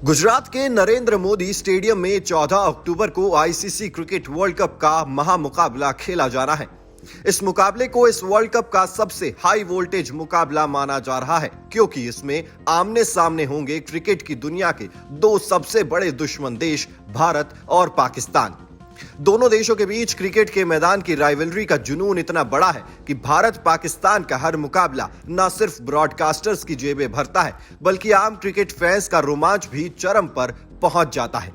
गुजरात के नरेंद्र मोदी स्टेडियम में 14 अक्टूबर को आईसीसी क्रिकेट वर्ल्ड कप का महामुकाबला खेला जाना है। इस मुकाबले को इस वर्ल्ड कप का सबसे हाई वोल्टेज मुकाबला माना जा रहा है, क्योंकि इसमें आमने सामने होंगे क्रिकेट की दुनिया के दो सबसे बड़े दुश्मन देश भारत और पाकिस्तान। दोनों देशों के बीच क्रिकेट के मैदान की राइवलरी का जुनून इतना बड़ा है कि भारत पाकिस्तान का हर मुकाबला न सिर्फ ब्रॉडकास्टर्स की जेबें भरता है, बल्कि आम क्रिकेट फैंस का रोमांच भी चरम पर पहुंच जाता है।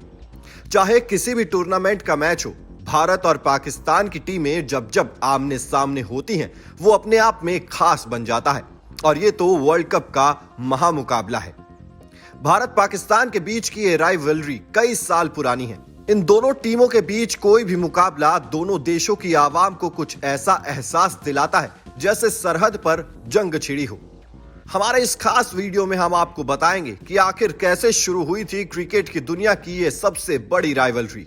चाहे किसी भी टूर्नामेंट का मैच हो, भारत और पाकिस्तान की टीमें जब जब आमने सामने होती हैं, वो अपने आप में खास बन जाता है। और ये तो वर्ल्ड कप का महामुकाबला है। भारत पाकिस्तान के बीच की ये राइवलरी कई साल पुरानी है। इन दोनों टीमों के बीच कोई भी मुकाबला दोनों देशों की आवाम को कुछ ऐसा एहसास दिलाता है जैसे सरहद पर जंग छिड़ी हो। हमारे इस खास वीडियो में हम आपको बताएंगे कि आखिर कैसे शुरू हुई थी क्रिकेट की दुनिया की ये सबसे बड़ी राइवलरी।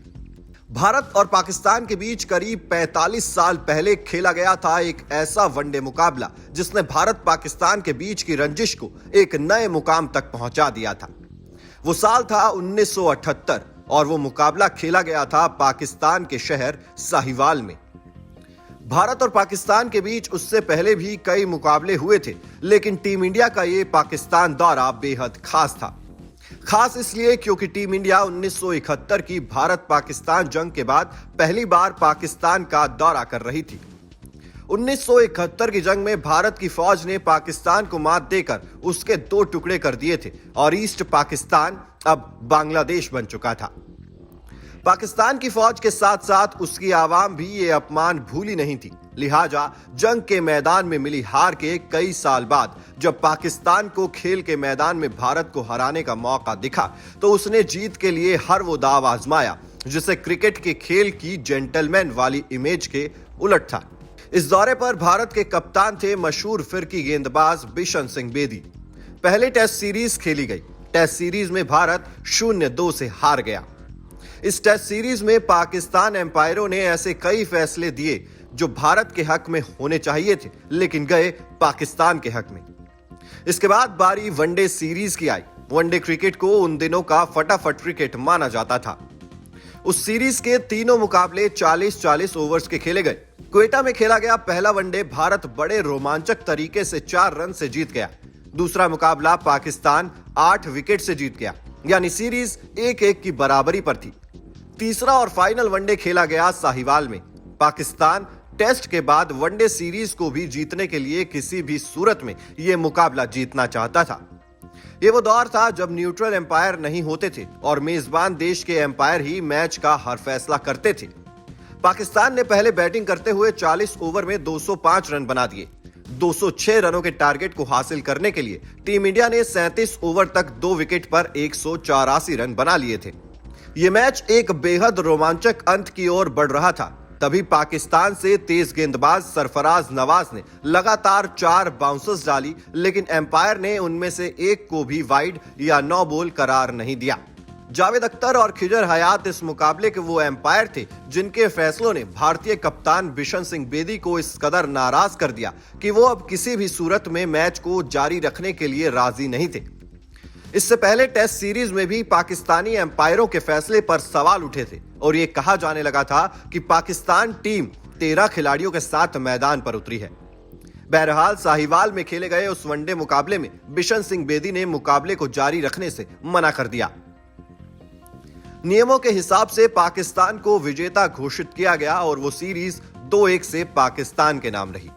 भारत और पाकिस्तान के बीच करीब 45 साल पहले खेला गया था एक ऐसा वनडे मुकाबला जिसने भारत पाकिस्तान के बीच की रंजिश को एक नए मुकाम तक पहुंचा दिया था। वो साल था 1978 और वो मुकाबला खेला गया था पाकिस्तान के शहर साहिवाल में। भारत और पाकिस्तान के बीच उससे पहले भी कई मुकाबले हुए थे, लेकिन टीम इंडिया का ये पाकिस्तान दौरा बेहद खास था। खास इसलिए क्योंकि टीम इंडिया 1971 की भारत पाकिस्तान जंग के बाद पहली बार पाकिस्तान का दौरा कर रही थी। 1971 की जंग में भारत की फौज ने पाकिस्तान को मात देकर उसके दो टुकड़े कर दिए थे और ईस्ट पाकिस्तान अब बांग्लादेश बन चुका था। पाकिस्तान की फौज के साथ साथ उसकी आवाम भी ये अपमान भूली नहीं थी। लिहाजा जंग के मैदान में मिली हार के कई साल बाद जब पाकिस्तान को खेल के मैदान में भारत को हराने का मौका दिखा, तो उसने जीत के लिए हर वो दाव आजमाया जिसे क्रिकेट के खेल की जेंटलमैन वाली इमेज के उलट था। इस दौरे पर भारत के कप्तान थे मशहूर फिरकी गेंदबाज बिशन सिंह बेदी। पहले टेस्ट सीरीज खेली गई। टेस्ट सीरीज में भारत 0-2 से हार गया। इस टेस्ट सीरीज में पाकिस्तान एम्पायरों ने ऐसे कई फैसले दिए जो भारत के हक में होने चाहिए थे, लेकिन गए पाकिस्तान के हक में। इसके बाद बारी वनडे सीरीज की आई। वनडे क्रिकेट को उन दिनों का फटाफट क्रिकेट माना जाता था। उस सीरीज के तीनों मुकाबले 40-40 ओवर्स के खेले गए। क्वेटा में खेला गया पहला वनडे भारत बड़े रोमांचक तरीके से 4 रन से जीत गया। दूसरा मुकाबला पाकिस्तान 8 विकेट से जीत गया, यानी सीरीज 1-1 की बराबरी पर थी। तीसरा और फाइनल वनडे खेला गया साहिवाल में। पाकिस्तान टेस्ट के बाद वनडे सीरीज को भी जीतने के लिए किसी भी सूरत में यह मुकाबला जीतना चाहता था। ये वो दौर था जब न्यूट्रल एम्पायर नहीं होते थे और मेजबान देश के एम्पायर ही मैच का हर फैसला करते थे। पाकिस्तान ने पहले बैटिंग करते हुए 40 ओवर में 205 रन बना दिए। 206 रनों के टारगेट को हासिल करने के लिए टीम इंडिया ने 37 ओवर तक 2 विकेट पर 184 रन बना लिए थे। यह मैच एक बेहद रोमांचक अंत की ओर बढ़ रहा था। तभी पाकिस्तान से तेज गेंदबाज सरफराज नवाज ने लगातार 4 बाउंसर्स डाली, लेकिन एम्पायर ने उनमें से एक को भी वाइड या नो बॉल करार नहीं दिया। जावेद अख्तर और खिजर हयात इस मुकाबले के वो एम्पायर थे जिनके फैसलों ने भारतीय कप्तान बिशन सिंह बेदी को इस कदर नाराज कर दिया कि वो अब किसी भी सूरत में मैच को जारी रखने के लिए राजी नहीं थे। इससे पहले टेस्ट सीरीज में भी पाकिस्तानी एम्पायरों के फैसले पर सवाल उठे थे और ये कहा जाने लगा था कि पाकिस्तान टीम 13 खिलाड़ियों के साथ मैदान पर उतरी है। बहरहाल साहिवाल में खेले गए उस वनडे मुकाबले में बिशन सिंह बेदी ने मुकाबले को जारी रखने से मना कर दिया। नियमों के हिसाब से पाकिस्तान को विजेता घोषित किया गया और वो सीरीज 2-1 से पाकिस्तान के नाम रही।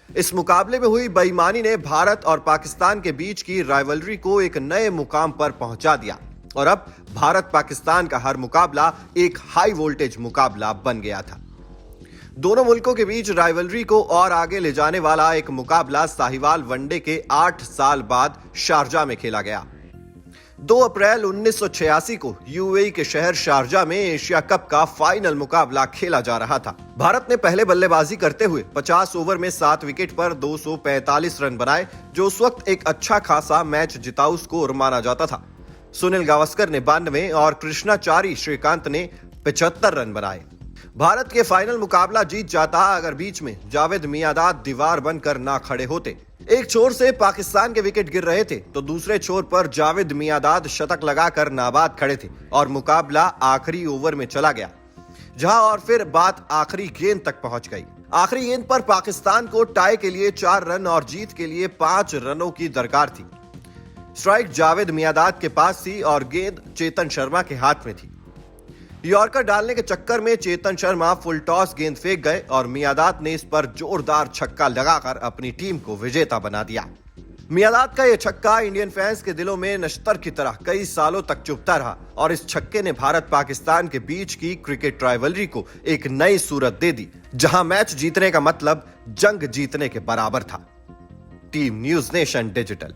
इस मुकाबले में हुई बेईमानी ने भारत और पाकिस्तान के बीच की राइवलरी को एक नए मुकाम पर पहुंचा दिया और अब भारत पाकिस्तान का हर मुकाबला एक हाई वोल्टेज मुकाबला बन गया था। दोनों मुल्कों के बीच राइवलरी को और आगे ले जाने वाला एक मुकाबला साहिवाल वनडे के 8 साल बाद शारजा में खेला गया। 2 अप्रैल 1986 को यूएई के शहर शारजा में एशिया कप का फाइनल मुकाबला खेला जा रहा था। भारत ने पहले बल्लेबाजी करते हुए 50 ओवर में 7 विकेट पर 245 रन बनाए, जो उस वक्त एक अच्छा खासा मैच जिताऊ स्कोर माना जाता था। सुनील गावस्कर ने 92 और कृष्णाचारी श्रीकांत ने 75 रन बनाए। भारत के फाइनल मुकाबला जीत जाता अगर बीच में जावेद मियांदाद दीवार बनकर ना खड़े होते। एक छोर से पाकिस्तान के विकेट गिर रहे थे तो दूसरे छोर पर जावेद मियांदाद शतक लगाकर नाबाद खड़े थे और मुकाबला आखिरी ओवर में चला गया, जहां और फिर बात आखिरी गेंद तक पहुंच गई। आखिरी गेंद पर पाकिस्तान को टाई के लिए 4 रन और जीत के लिए 5 रनों की दरकार थी। स्ट्राइक जावेद मियांदाद के पास थी और गेंद चेतन शर्मा के हाथ में थी। यॉर्कर डालने के चक्कर में चेतन शर्मा फुल टॉस गेंद फेंक गए और मियांदाद ने इस पर जोरदार छक्का लगाकर अपनी टीम को विजेता बना दिया। मियांदाद का यह छक्का इंडियन फैंस के दिलों में नश्तर की तरह कई सालों तक चुभता रहा और इस छक्के ने भारत पाकिस्तान के बीच की क्रिकेट राइवलरी को एक नई सूरत दे दी, जहां मैच जीतने का मतलब जंग जीतने के बराबर था। Team news nation digital.